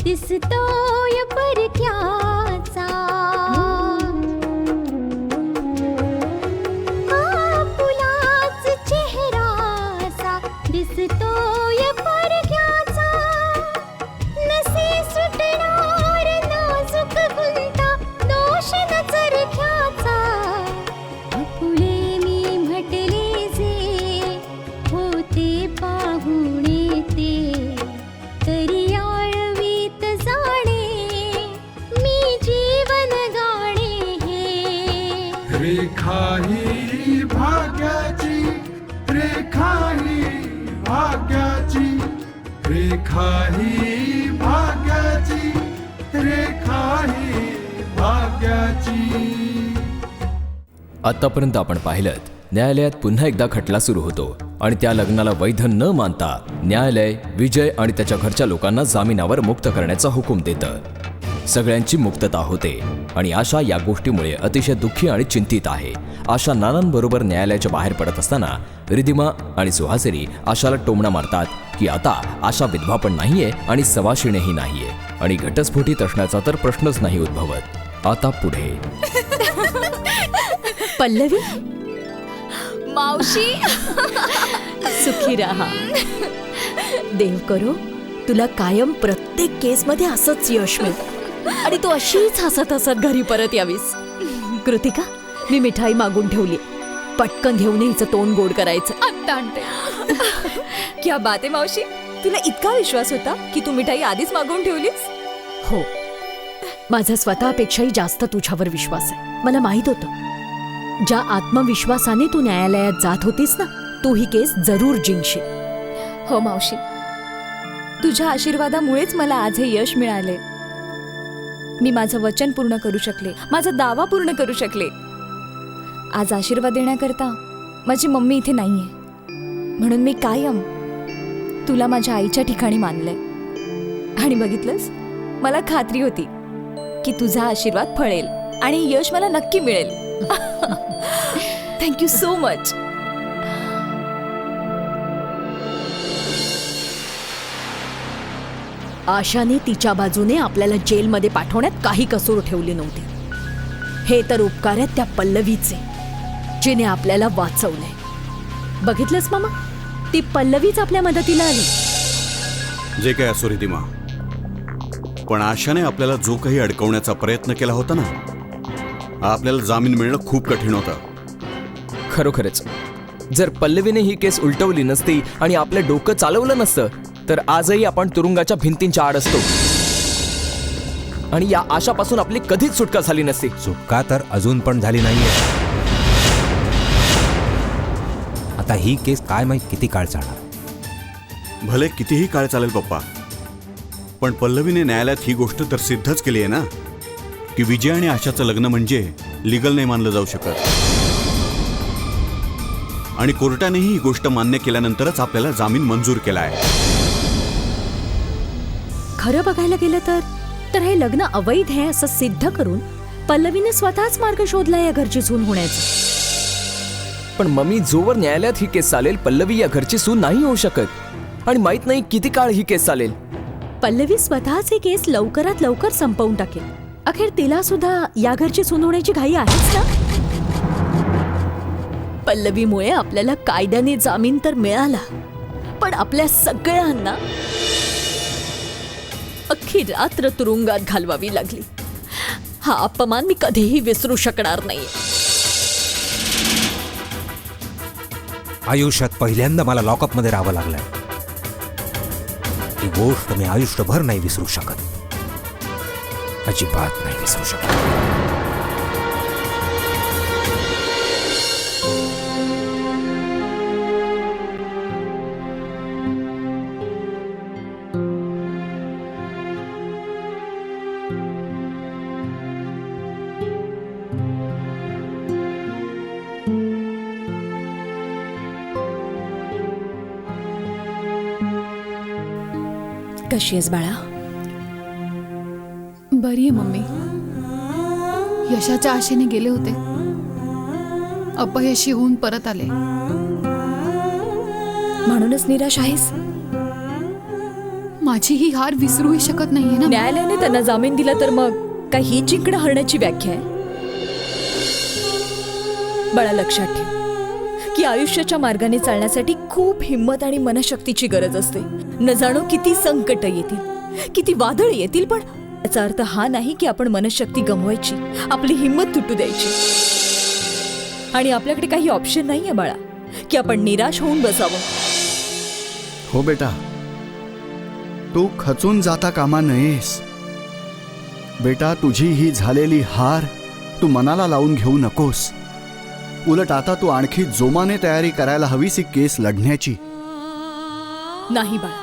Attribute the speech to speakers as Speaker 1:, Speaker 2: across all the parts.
Speaker 1: दिसतोय परक्याचा फुलाच चेहरासा दिसतोय परक्याचा नसे सुटणार नाजूक गुंता दोष न चरख्याचा फुले मी म्हटले जे होते पाहुणे ते तरी
Speaker 2: रेखा ही भाग्याची, रेखा ही भाग्याची, रेखा ही भाग्याची, रेखा ही भाग्याची.
Speaker 3: आतापर्यंत आपण पाहिलं न्यायालयात पुन्हा एकदा खटला सुरू होतो आणि त्या लग्नाला वैध न मानता न्यायालय विजय आणि त्याच्या घरच्या लोकांना जामिनावर मुक्त करण्याचा हुकूम देतं. सगळ्यांची मुक्तता होते आणि आशा या गोष्टीमुळे अतिशय दुःखी आणि चिंतित आहे. आशा नानांबरोबर न्यायालयाच्या बाहेर पडत असताना रिधिमा आणि सुहासिनी आशाला टोमणा मारतात की आता आशा विधवा पण नाहीये आणि सवाशिणेही नाहीये आणि घटस्फोटीत असण्याचा तर प्रश्नच नाही उद्भवत. आता पुढे
Speaker 4: पल्लवी
Speaker 5: मावशी
Speaker 4: सुखी राहा. देव करो तुला कायम प्रत्येक केस मध्ये असंच यश मिळतं आणि तू अशीच हसत हसत घरी परत यावीस. कृतिका मी मिठाई मागून ठेवली, पटकन घेऊन हिचं तोंड गोड करायचं.
Speaker 5: आत्ता आणते. क्या बात आहे मावशी, तुला इतका विश्वास होता की तू मिठाई आधीच मागवून ठेवलीस?
Speaker 4: हो, माझा स्वतःपेक्षाही जास्त तुझ्यावर विश्वास आहे. मला माहित होतं ज्या आत्मविश्वासाने तू न्यायालयात जात होतीस ना, तू ही केस जरूर जिंकशील.
Speaker 5: हो मावशी, तुझ्या आशीर्वादामुळेच मला आज हे यश मिळाले. मी माझं वचन पूर्ण करू शकले, माझा दावा पूर्ण करू शकले. आज आशीर्वाद देण्याकरता माझी मम्मी इथे नाहीये, म्हणून मी कायम तुला माझ्या आईच्या ठिकाणी मानलंय. आणि बघितलंस, मला खात्री होती की तुझा आशीर्वाद फळेल आणि यश मला नक्की मिळेल. Thank you so much.
Speaker 4: आशाने तिच्या बाजूने आपल्याला जेलमध्ये पाठवण्यात काही कसूर ठेवली नव्हती. हे तर उपकार आहेत त्या पल्लवीचे, जिने आपल्याला वाचवले. बघितलंस मामा, ती पल्लवीच आपल्या मदतीला आली.
Speaker 6: जे काय असो रिधिमा, पण आशाने आपल्याला जो काही अडकवण्याचा प्रयत्न केला होता ना, आपल्याला जामीन मिळणं खूप कठीण होतं.
Speaker 3: खरोखरच जर पल्लवीने ही केस उलटवली नसती आणि आपलं डोकं चालवलं नसतं तर आजही आपण तुरुंगाच्या भिंतींच्या आड असतो आणि या आशापासून आपली कधीच सुटका झाली नसती.
Speaker 7: सुटका तर अजून पण झाली नाहीये. आता ही केस काय माहित किती काळ चालणार.
Speaker 6: भले कितीही काळ चालेल पप्पा, पण पल्लवीने न्यायालयात ही गोष्ट तर सिद्धच केली आहे ना की विजय आणि आशाचं लग्न म्हणजे लिगल नाही मानलं जाऊ शकत. आणि कोर्टानेही ही गोष्ट मान्य केल्यानंतरच आपल्याला जामीन मंजूर केला आहे.
Speaker 4: खरं बघायला गेलं तर हे लग्न अवैध आहे असं सिद्ध करून पल्लवीने स्वतःच मार्ग शोधला या घरची सून होण्याचा.
Speaker 3: पण मम्मी, जोवर न्यायालयात ही केस चालेल पल्लवी या घरची सून नाही होऊ शकत आणि माहित नाही किती काळ ही केस चालेल.
Speaker 4: पल्लवी स्वतःच ही केस लवकरात लवकर संपवून टाकेल. अखेर तिला सुद्धा या घरची सून होण्याची घाई आहेच ना. पल्लवीमुळे आपल्याला कायद्याने जामीन तर मिळाला, पण आपल्या सगळ्यांना अख्ख्या अख्खी रात्र तुरुंगात घालवावी लागली. हा अपमान मी कधीही विसरू शकणार नाही.
Speaker 7: आयुष्यात पहिल्यांदा मला लॉकअपमध्ये राहावं लागलंय. ती गोष्ट मी आयुष्यभर नाही विसरू शकत. अजिबात नाही विसरू शकत.
Speaker 4: कशी आहेस बाळा?
Speaker 5: बरी आहे मम्मी. यशाच्या आशेने गेले होते, अपयशी होऊन परत आले.
Speaker 4: म्हणूनच निराश आहेस?
Speaker 5: माझी ही हार विसरूही शकत नाहीये ना.
Speaker 4: न्यायालयाने त्यांना जामीन दिला तर मग काय ही जिंकणं हरण्याची व्याख्या आहे? बाळा, लक्षात ठेव की आयुष्याच्या मार्गाने चालण्यासाठी खूप हिंमत आणि मनशक्तीची गरज असते. न जाणो किती संकट येतील, किती वादळ येतील, पण याचा अर्थ हा नाही की आपण मनशक्ती गमवायची, आपली हिंमत तुटू द्यायची. आणि आपल्याकडे काही ऑप्शन नाहीये बाळा की आपण निराश होऊन बसावं.
Speaker 8: हो बेटा, तू खचून जाता कामा नयेस. बेटा, तुझी ही झालेली हार तू मनाला लावून घेऊ नकोस. उलट आता तू आणखी जोमाने तयारी करायला हवीस ही केस लढण्याची.
Speaker 4: नाही बाळा,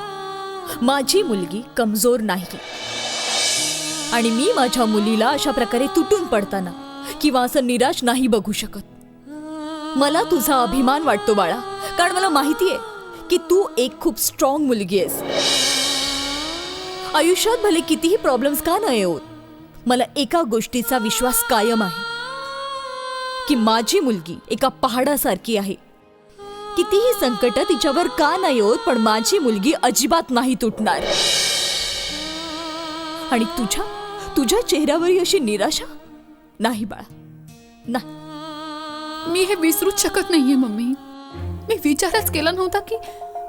Speaker 4: माझी मुलगी कमजोर नाही आणि मी माझ्या मुलीला अशा प्रकारे तुटून पडताना किंवा असं निराश नाही बघू शकत. मला तुझा अभिमान वाटतो बाळा, कारण मला माहिती आहे की तू एक खूप स्ट्रॉंग मुलगी आहेस. आयुष्यात भले कितीही प्रॉब्लेम्स का नाही येत, मला एका गोष्टीचा विश्वास कायम आहे की माझी मुलगी एका पहाडासारखी आहे. कितीही संकट तिच्यावर का नाही होत, पण माझी मुलगी अजिबात नाही तुटणार. आणि तुझ्या चेहऱ्यावरही अशी निराशा नाही बाळा, नाही.
Speaker 5: मी हे विसरूच शकत नाहीये मम्मी. मी विचारच केला नव्हता की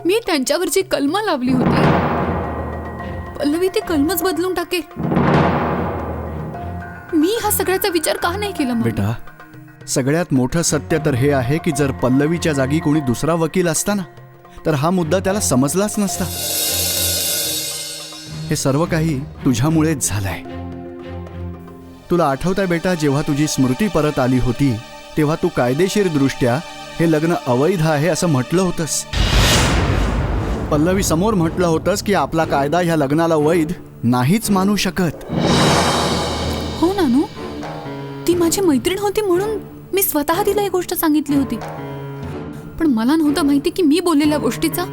Speaker 5: मी त्यांच्यावर जी कलम लावली होती, पल्लवी ती कलमच बदलून टाकेल. मी हा सगळ्याचा विचार का नाही केला मम्मी?
Speaker 8: बेटा, सगळ्यात मोठं सत्य तर हे आहे की जर पल्लवीच्या जागी कोणी दुसरा वकील असता ना, तर हा मुद्दा त्याला समजलाच नसता. हे सर्व काही तुझ्यामुळेच झालंय. तुला आठवतंय बेटा, जेव्हा तुझी स्मृती परत आली होती तेव्हा तू कायदेशीर दृष्ट्या हे लग्न अवैध आहे असं म्हटलं होतंस. पल्लवी समोर म्हटलं होतंस की आपला कायदा ह्या लग्नाला वैध नाहीच मानू शकत.
Speaker 5: हो नानू, ती माझी मैत्रीण होती म्हणून मी स्वतः तिला ही गोष्ट सांगितली होती. पण मला नव्हतं माहिती की मी बोललेल्या गोष्टीचा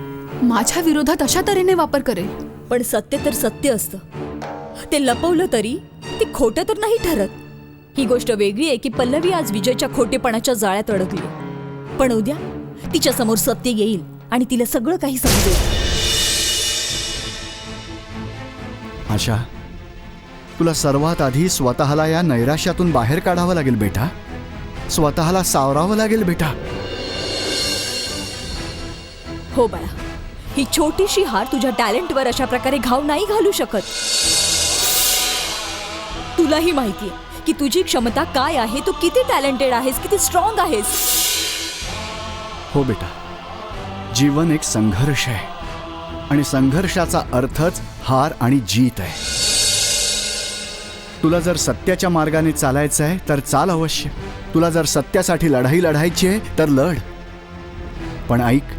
Speaker 5: माझ्या विरोधात अशा तऱ्हेने वापर करेल.
Speaker 4: पण सत्य तर सत्य असतं. ते लपवलं तरी ते खोटं तर नाही ठरत. ही गोष्ट वेगळी आहे की पल्लवी आज विजयच्या खोटेपणाच्या जाळ्यात अडकली, पण उद्या तिच्या समोर सत्य येईल आणि तिला सगळं काही समजेल.
Speaker 8: आशा, तुला सर्वात आधी स्वतःला या नैराश्यातून बाहेर काढावं लागेल बेटा. स्वतःला सावरावं लागेल बेटा.
Speaker 4: हो बाळा, ही छोटीशी हार तुझ्या टॅलेंटवर अशा प्रकारे घाव नाही घालू शकत. तुलाही माहितीये की तुझी क्षमता काय आहे, तू किती टॅलेंटेड आहेस, किती स्ट्रॉंग आहेस.
Speaker 8: हो बेटा, जीवन एक संघर्ष आहे आणि संघर्षाचा अर्थच हार आणि जीत आहे. तुला जर सत्याच्या मार्गाने चालायचं आहे तर चाल अवश्य. तुला जर सत्यासाठी लढाई लढायची आहे तर लढ. पण ऐक,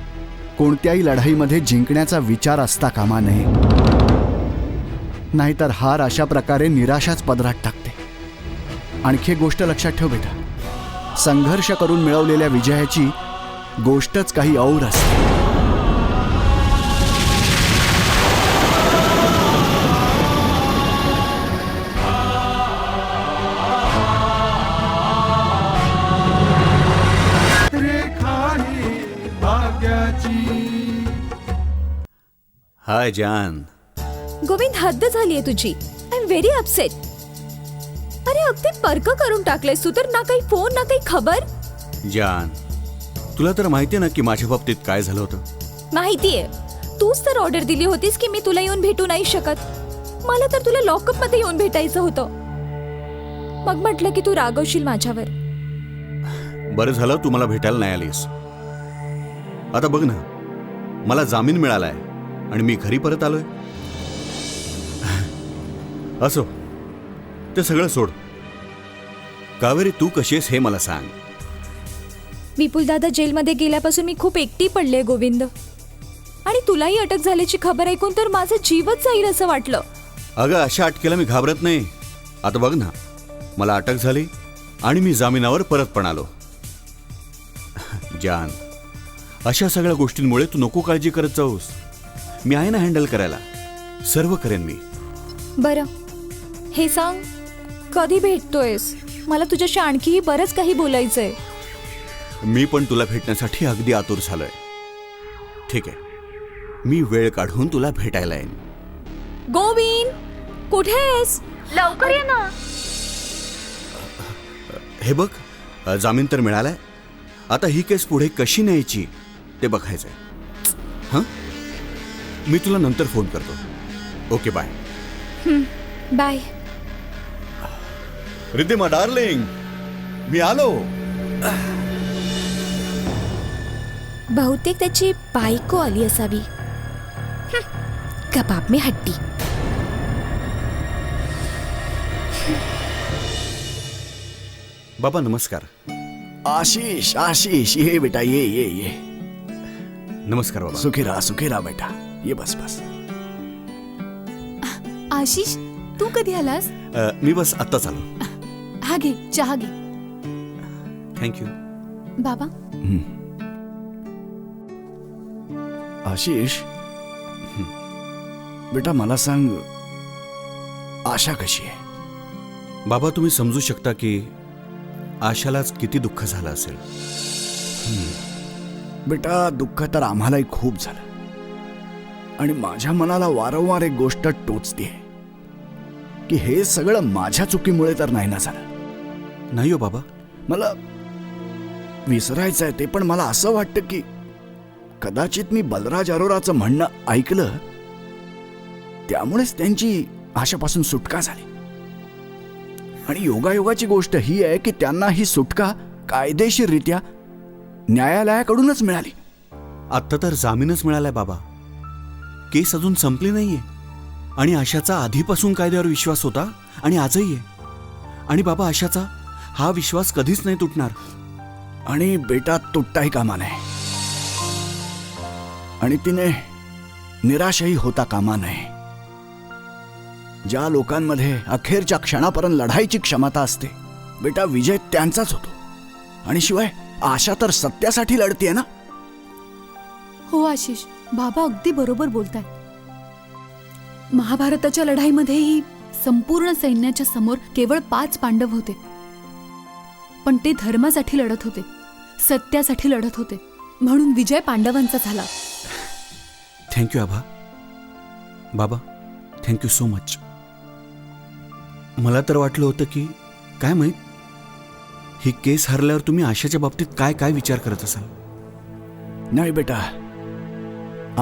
Speaker 8: कोणत्याही लढाईमध्ये जिंकण्याचा विचार असता कामा नये. नाहीतर हार अशा प्रकारे निराशाच पदरात टाकते. आणखी एक गोष्ट लक्षात ठेव बेटा, संघर्ष करून मिळवलेल्या विजयाची गोष्टच काही और असते.
Speaker 2: रेखा ही भाग्याची.
Speaker 6: हाय जान.
Speaker 5: गोविंद, हद्द झालीये तुझी. I am very upset. अरे अगदी पर्क करून टाकलेस तू तर. ना काही फोन ना काही खबर.
Speaker 6: जान, तुला तर माहितीये ना की माझ्या बाबतीत काय झालं होतं.
Speaker 5: माहितीये, तूच तर ऑर्डर दिली होतीस की मी तुला येऊन भेटू नाही शकत. मला तर तुला लॉकअप मध्ये येऊन भेटायचं होतं. मग म्हटलं की तू रागवशील माझ्यावर.
Speaker 6: बरं झालं तू मला भेटायला नाही आलीस. आता बघ ना, मला जामीन मिळालाय आणि मी घरी परत आलोय. असो, ते सगळं सोड. कावेरी, तू कशी आहेस हे मला सांग.
Speaker 5: विपुल दादा जेलमध्ये गेल्यापासून मी खूप एकटी पडले गोविंद. आणि तुलाही अटक झाल्याची खबर ऐकून तर माझं जीवच जाईल असं वाटलं.
Speaker 6: अगं, अशा अटकेला मी घाबरत नाही. आता बघ ना, मला अटक झाली आणि मी जामिनावर परत पण आलो. जान, अशा सगळ्या गोष्टींमुळे तू नको काळजी करत जाऊस. मी आहे ना हँडल करायला. सर्व करेन मी.
Speaker 5: बरं, हे सांग, कधी भेटतोयस? मला तुझ्याशी आणखीही बरंच काही बोलायचंय.
Speaker 6: मी पण तुला भेटण्यासाठी अगदी आतुर झालोय. ठीक आहे, मी वेळ काढून तुला भेटायला येईन.
Speaker 5: गोविंद, कुठे आहेस? लवकर ये ना.
Speaker 6: हे बघ, जामीन तर मिळालाय. आता ही केस पुढे कशी न्यायची ते बघायचंय. हां, मी तुला नंतर फोन करतो. Okay, bye.
Speaker 5: Bye.
Speaker 6: Riddhima darling, मी आलो.
Speaker 5: बहुतेक त्याची बायको आली असावी. कबाब में हड्डी.
Speaker 6: बाबा नमस्कार.
Speaker 8: आशिष, आशिष, ये बेटा, ये ये ये.
Speaker 6: नमस्कार बाबा.
Speaker 8: सुखी राहा बेटा. ये बस बस.
Speaker 9: आशिष, तू कधी आलास?
Speaker 6: मी बस आत्ताच आलो.
Speaker 9: हा घे, चहा घे.
Speaker 6: थँक्यू.
Speaker 9: बाबा,
Speaker 8: आशिष, बेटा मला सांग, आशा कशी आहे?
Speaker 6: बाबा, तुम्ही समजू शकता की आशालाच किती दुःख झालं असेल.
Speaker 8: बेटा, दुःख तर आम्हालाही खूप झालं. आणि माझ्या मनाला वारंवार एक गोष्ट टोचते की हे सगळं माझ्या चुकीमुळे तर नाही ना झालं.
Speaker 6: नाही हो बाबा.
Speaker 8: मला विसरायचं आहे ते, पण मला असं वाटतं की कदाचित मी बलराज अरोराचं म्हणणं ऐकलं, त्यामुळेच त्यांची आशापासून सुटका झाली. आणि योगायोगाची गोष्ट ही आहे की त्यांना ही सुटका कायदेशीररित्या न्यायालयाकडूनच मिळाली.
Speaker 6: आत्ता तर जामीनच मिळालाय बाबा. केस अजून संपली नाहीये. आणि आशाचा आधीपासून कायद्यावर विश्वास होता आणि आजही आहे. आणि बाबा, आशाचा हा विश्वास कधीच नाही तुटणार.
Speaker 8: आणि बेटा, तुटताही कामा नये. आणि तिने निराशही होता कामा नये. ज्या लोकांमध्ये अखेरच्या क्षणापर्यंत लढाईची क्षमता असते, बेटा, विजय त्यांचाच होतो. आणि शिवाय आशा तर सत्यासाठी लढतीये ना.
Speaker 9: हो आशिष, बाबा अगदी बरोबर बोलताय. महाभारताच्या लढाईमध्येही संपूर्ण सैन्याच्या समोर केवळ 5 पांडव होते. पण ते धर्मासाठी लढत होते, सत्यासाठी लढत होते, म्हणून विजय पांडवांचा झाला.
Speaker 6: थँक्यू आभा. बाबा, थँक्यू सो मच. मला तर वाटलं होतं की काय माहित, ही केस हरल्यावर तुम्ही आशाच्या बाबतीत काय काय विचार करत असाल.
Speaker 8: नाही बेटा,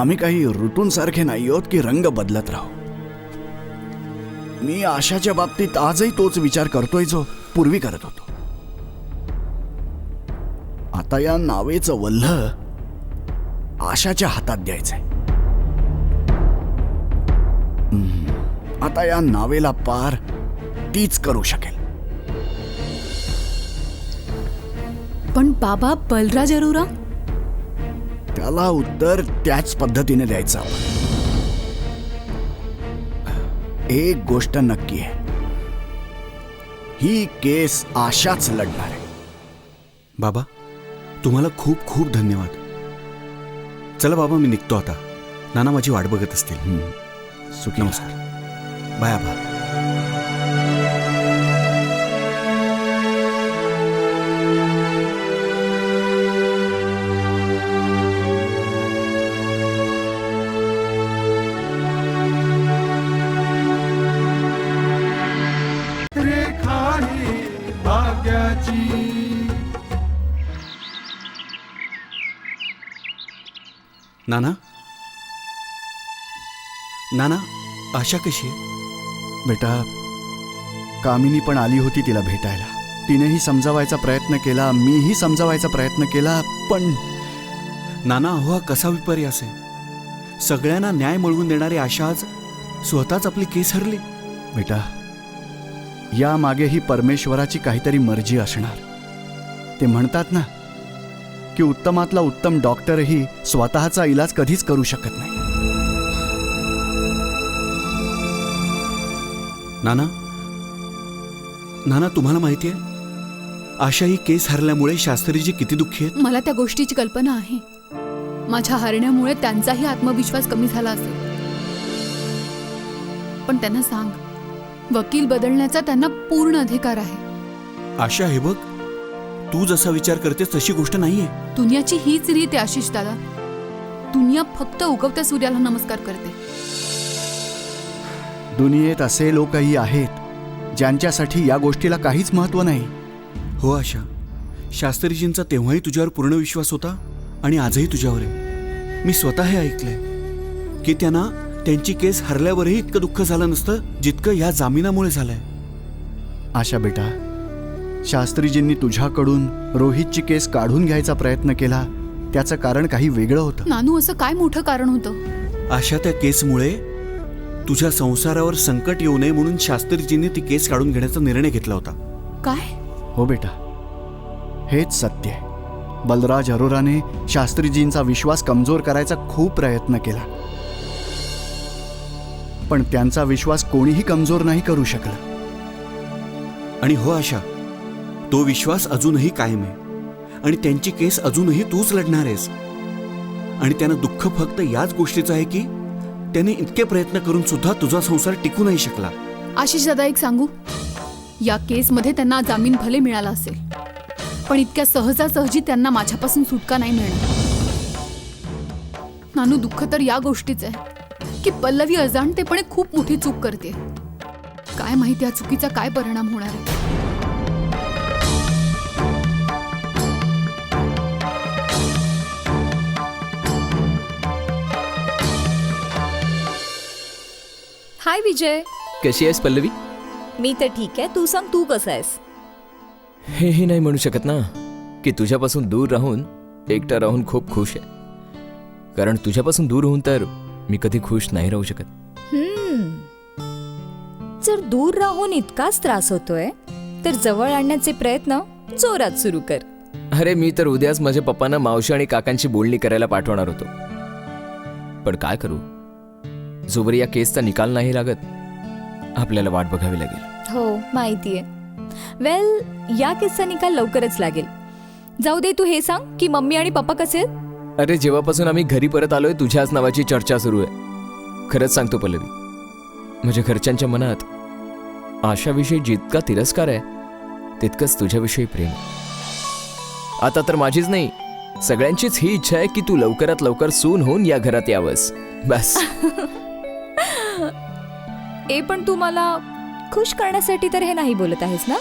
Speaker 8: आम्ही काही ऋतूंसारखे नाही आहोत की रंग बदलत राहू. मी आशाच्या बाबतीत आजही तोच विचार करतोय जो पूर्वी करत होतो. आता या नावेचं वल्ह आशाच्या हातात द्यायचंय. आता या नावेला पार तीच करू शकेल.
Speaker 9: पण बाबा, बलराज अरोरा?
Speaker 8: त्याला उत्तर त्याच पद्धतीने द्यायचं आपण. एक गोष्ट नक्की आहे, ही केस आशाच लढणार आहे.
Speaker 6: बाबा, तुम्हाला खूप खूप धन्यवाद. चला बाबा, मी निघतो आता. नाना माझी वाट बघत असतील.
Speaker 8: सुखी.
Speaker 6: नमस्कार. बाय आबा.
Speaker 2: रेखा ही भाग्याची.
Speaker 6: नाना, नाना, आशा कशी आहे?
Speaker 8: बेटा, कामिनी पण आली होती तिला भेटायला. तिनेही समजावायचा प्रयत्न केला, मीही समजावायचा प्रयत्न केला, पण
Speaker 6: नाना, अहो हा कसा विपर्यास आहे. सगळ्यांना न्याय मिळवून देणारी आशा आज स्वतःच आपली केस हरली.
Speaker 8: बेटा, या मागेही परमेश्वराची काहीतरी मर्जी असणार. ते म्हणतात ना की उत्तमातला उत्तम डॉक्टरही स्वतःचा इलाज कधीच करू शकत नाही.
Speaker 6: नाना, नाना तुम्हाला माहिती आहे, आशा ही केस हरल्यामुळे शास्त्रीजी किती दुःखी आहेत.
Speaker 9: मला त्या गोष्टीची कल्पना आहे. माझ्या हरण्यामुळे त्यांचाही आत्मविश्वास कमी झाला असेल. पण त्यांना सांग, वकील बदलण्याचा त्यांना पूर्ण अधिकार आहे.
Speaker 6: आशा, हे बघ, तू जसा विचार करतेस तशी गोष्ट नाहीये.
Speaker 9: दुनियाची हीच रीत आहे आशिष दादा. दुनिया फक्त उगवत्या सूर्याला नमस्कार करते.
Speaker 8: दुनियेत असे लोकही आहेत ज्यांच्यासाठी या गोष्टीला काहीच महत्त्व नाही.
Speaker 6: हो आशा, शास्त्रीजींचा तेव्हाही तुझ्यावर पूर्ण विश्वास होता आणि आजही तुझ्यावर आहे. मी स्वतः हे ऐकलंय की त्यांना त्यांची केस हरल्यावरही इतकं दुःख झालं नसतं जितकं या जामिनामुळे झालंय.
Speaker 8: आशा बेटा, शास्त्रीजींनी तुझ्याकडून रोहितची केस काढून घ्यायचा प्रयत्न केला, त्याचं कारण काही वेगळं होतं.
Speaker 9: नानू, असं काय मोठं कारण होतं?
Speaker 6: आशा, त्या केसमुळे तुझ्या संसारावर संकट येऊ नये म्हणून शास्त्रीजींनी ती केस काढून घेण्याचा निर्णय घेतला होता.
Speaker 9: काय?
Speaker 8: हो बेटा, हेच सत्य आहे. बलराज अरोराने शास्त्रीजींचा विश्वास कमजोर करायचा खूप प्रयत्न केला, पण त्यांचा विश्वास कोणीही कमजोर नाही करू शकला.
Speaker 6: आणि हो आशा, तो विश्वास अजूनही कायम आहे आणि त्यांची केस अजूनही तूच लढणार आहेस. आणि त्यांना दुःख फक्त याच गोष्टीचं आहे की त्यांनी इतके प्रयत्न करून सुद्धा तुझा संसार टिकू नाही शकला.
Speaker 9: आशिष दादा, एक सांगू, या केसमध्ये त्यांना जामीन भले मिळाला असेल, पण इतक्या सहजासहजी त्यांना माझ्यापासून सुटका नाही मिळणार. नानू, दुःख तर या गोष्टीच आहे की पल्लवी अजाणतेपणे खूप मोठी चूक करते. काय माहिती या चुकीचा काय परिणाम होणार आहे.
Speaker 4: हाय विजय.
Speaker 3: कशी आहेस पल्लवी?
Speaker 4: मी तर ठीक आहे, तू सांग, तू कसा आहेस?
Speaker 3: हेही नाही म्हणू शकत ना की तुझ्यापासून दूर राहून एकटा राहून खूप खुश आहे. कारण तुझ्यापासून दूर होऊन तर मी कधी खुश नाही राहू शकत.
Speaker 5: जर दूर राहून इतकाच त्रास होतोय तर जवळ आणण्याचे प्रयत्न जोरात सुरू कर.
Speaker 3: अरे, मी तर उद्याच माझ्या पप्पांना मावशी आणि काकांची बोलणी करायला पाठवणार होतो, पण काय करू, जोवर या केसचा निकाल नाही लागत आपल्याला वाट बघावी लागेल.
Speaker 5: हो, माहितीये. वेल, या केसचा निकाल लवकरच लागेल. जाऊ दे, तू हे सांग की मम्मी आणि पप्पा कसे आहेत?
Speaker 3: अरे, जेव्हापासून आम्ही घरी परत आलोय तुझ्याच नावाची चर्चा सुरू आहे. खरंच सांगतो पल्लवी, माझ्या घरच्यांच्या मनात आशाविषयी जितका तिरस्कार आहे तितकंच तुझ्याविषयी प्रेम. आता तर माझीच नाही, सगळ्यांचीच ही इच्छा आहे की तू लवकरात लवकर सून होऊन या घरात यावंस. बस.
Speaker 5: पण तू मला खुश करण्यासाठी तर हे नाही बोलत आहेस ना?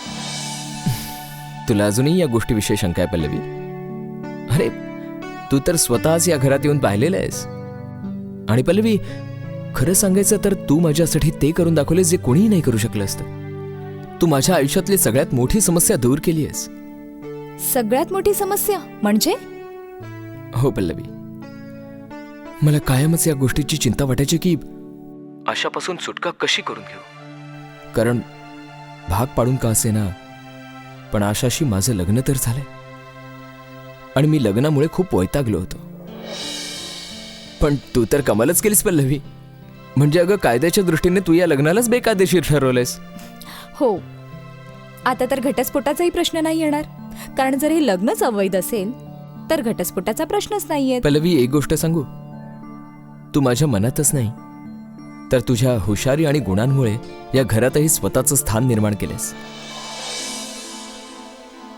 Speaker 3: तुला अजूनही या गोष्टीविषयी शंका आहे पल्लवी? अरे, तू तर स्वतःच या घरात येऊन पाहिलेलं आहेस. आणि पल्लवी, खरं सांगायचं तर तू माझ्यासाठी ते करून दाखवलेस जे कोणीही नाही करू शकलं असतं. तू माझ्या आयुष्यातली सगळ्यात मोठी समस्या दूर केली आहेस.
Speaker 5: सगळ्यात मोठी समस्या म्हणजे?
Speaker 3: हो पल्लवी, मला कायमच या गोष्टीची चिंता वाटायची की आशापासून सुटका कशी करून घेऊ. कारण भाग पाडून का असेना, पण आशाशी माझं लग्न तर झालंय आणि मी लग्नामुळे खूप वैतागलो होतो. पण तू तर कमालच केलीस पल्लवी. म्हणजे अगं, कायद्याच्या दृष्टीने तू या लग्नालाच बेकायदेशीर ठरवलंयस.
Speaker 5: हो, आता तर घटस्फोटाचाही प्रश्न नाही येणार, कारण जर हे लग्नच अवैध असेल तर घटस्फोटाचा प्रश्नच नाहीये.
Speaker 3: पल्लवी, एक गोष्ट सांगू, तू माझ्या मनातच नाही तर तुझ्या हुशारी आणि गुणांमुळे या घरातही स्वतःचं स्थान निर्माण केलेस.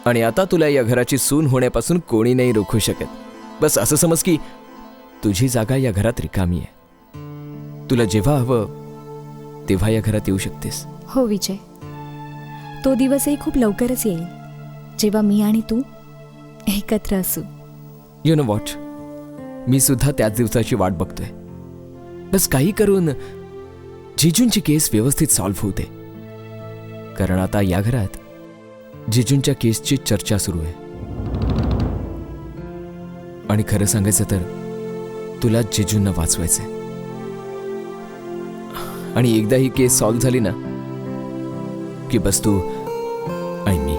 Speaker 3: आणि आता तुला या घराची सून होण्यापासून कोणी नाही रोखू शकत. बस असं समज की तुझी जागा या घरात रिकामी आहे. तुला जेव्हा हवं तेव्हा या घरात येऊ शकतेस.
Speaker 5: हो विजय, तो दिवसही खूप लवकरच येईल जेव्हा मी आणि तू एकत्र असू.
Speaker 3: यू नो व्हॉट, मी सुद्धा त्याच दिवसाची वाट बघतोय. बस काही करून जिजूंची केस व्यवस्थित सॉल्व्ह होते, कारण आता या घरात जिजूंच्या केसची चर्चा सुरू आहे. आणि खरं सांगायचं तर तुला जिजूंना वाचवायचंय. आणि एकदा ही केस सॉल्व्ह झाली ना की बस तू आणि मी.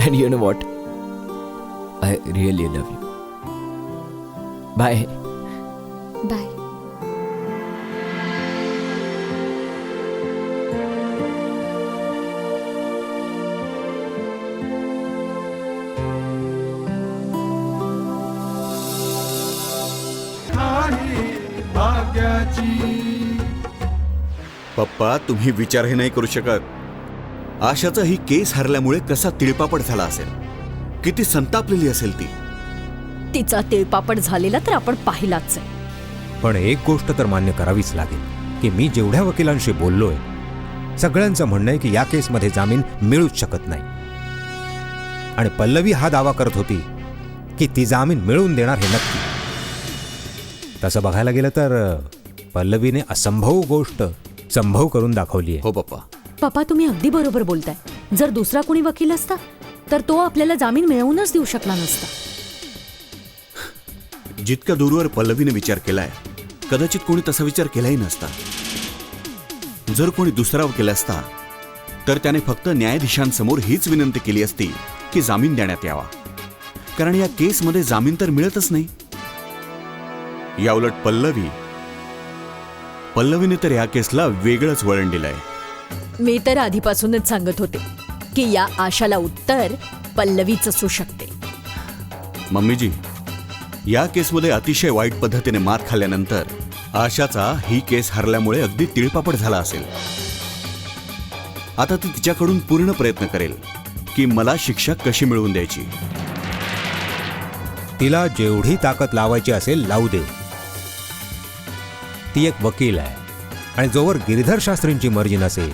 Speaker 3: And you know what, I really love you. Bye.
Speaker 5: Bye.
Speaker 2: आहे भाग्याची.
Speaker 6: पप्पा, तुम्ही विचारही नाही करू शकत. आशाचा ही केस हरल्यामुळे कसा तिळपापड झाला असेल, किती संतापलेली असेल ती.
Speaker 4: तिचा तिळपापड झालेला तर आपण पाहिलाच आहे.
Speaker 7: पण एक गोष्ट तर मान्य करावीच लागेल की मी जेवढ्या वकिलांशी बोललोय सगळ्यांचं म्हणणं आहे की या केसमध्ये जामीन मिळूच शकत नाही. आणि पल्लवी हा दावा करत होती की ती जामीन मिळवून देणार हे नक्की. तसं बघायला गेलं तर पल्लवीने असंभव गोष्ट संभव करून दाखवली आहे.
Speaker 6: हो पप्पा.
Speaker 4: पप्पा, तुम्ही अगदी बरोबर बोलताय. जर दुसरा कोणी वकील असता तर तो आपल्याला जामीन मिळवूनच देऊ शकला नसता.
Speaker 6: जितका दूरवर पल्लवीने विचार केलाय कदाचित कोणी तसा विचार केलाही नसता. जर कोणी दुसरा वकील असता तर त्याने फक्त न्यायाधीशांसमोर हीच विनंती केली असती की जामीन देण्यात यावा, कारण या केसमध्ये जामीन तर मिळतच नाही. याउलट पल्लवीने तर या केसला वेगळंच वळण दिलंय.
Speaker 4: मी तर आधीपासूनच सांगत होते की या आशाला उत्तर पल्लवीच असू शकते.
Speaker 6: मम्मीजी, या केसमध्ये अतिशय वाईट पद्धतीने मार खाल्ल्यानंतर आशाचा ही केस हरल्यामुळे अगदी तिळपापड झाला असेल. आता ती तिच्याकडून पूर्ण प्रयत्न करेल की मला शिक्षा कशी मिळवून द्यायची.
Speaker 7: तिला जेवढी ताकद लावायची असेल लावू दे. ती एक वकील आहे आणि जोवर गिरीधर शास्त्रींची मर्जी नसेल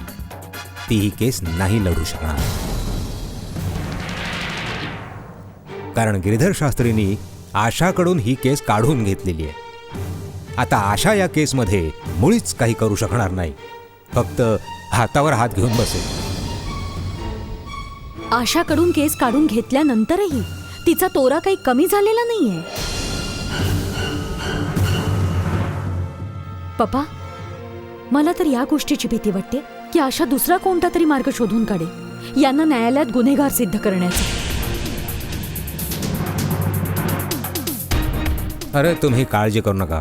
Speaker 7: ती ही केस नाही लढू शकणार. कारण गिरीधर शास्त्रींनी आशाकडून ही केस काढून घेतलेली आहे. आता आशा या केसमध्ये मुळीच काही करू शकणार नाही, फक्त हातावर हात घेऊन बसेल.
Speaker 4: आशाकडून केस काढून घेतल्यानंतरही तिचा तोरा काही कमी झालेला नाहीये. पप्पा, मला तर या गोष्टीची भीती वाटते की आशा दुसरा कोणता तरी मार्ग शोधून काढेल यांना न्यायालयात गुन्हेगार सिद्ध करण्याचा.
Speaker 7: अरे तुम्ही काळजी करू नका.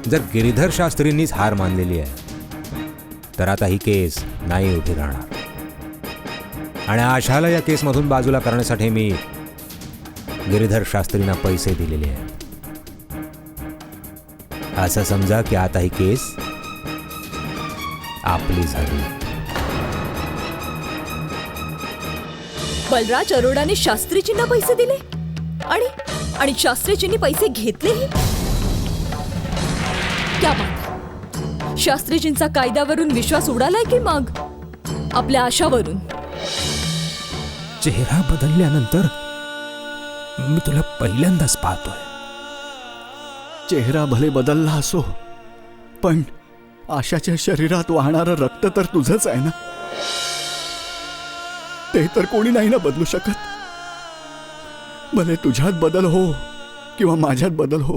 Speaker 7: जर गिरीधर शास्त्रींनीच हार मानलेली आहे तर आता ही केस नाही उभी राहणार. आणि आशाला या केसमधून बाजूला करण्यासाठी मी गिरीधर शास्त्रींना पैसे दिलेले आहेत. असं समजा की आता ही केस आपली झाली.
Speaker 4: बलराज अरोडाने शास्त्रीजींना पैसे दिले आणि शास्त्रीजींनी पैसे घेतलेही. क्या बात. शास्त्रीजींचा कायद्यावरून विश्वास उडालाय की मग आपल्या आशावरून.
Speaker 7: चेहरा बदलल्यानंतर मी तुला पहिल्यांदाच पाहतोय.
Speaker 8: चेहरा भले बदलला असो, पण आशाच्या शरीरात वाहणारं रक्त तर तुझंच आहे ना. ते तर कोणी नाही ना बदलू शकत. भले तुझ्यात बदल हो किंवा माझ्यात बदल हो.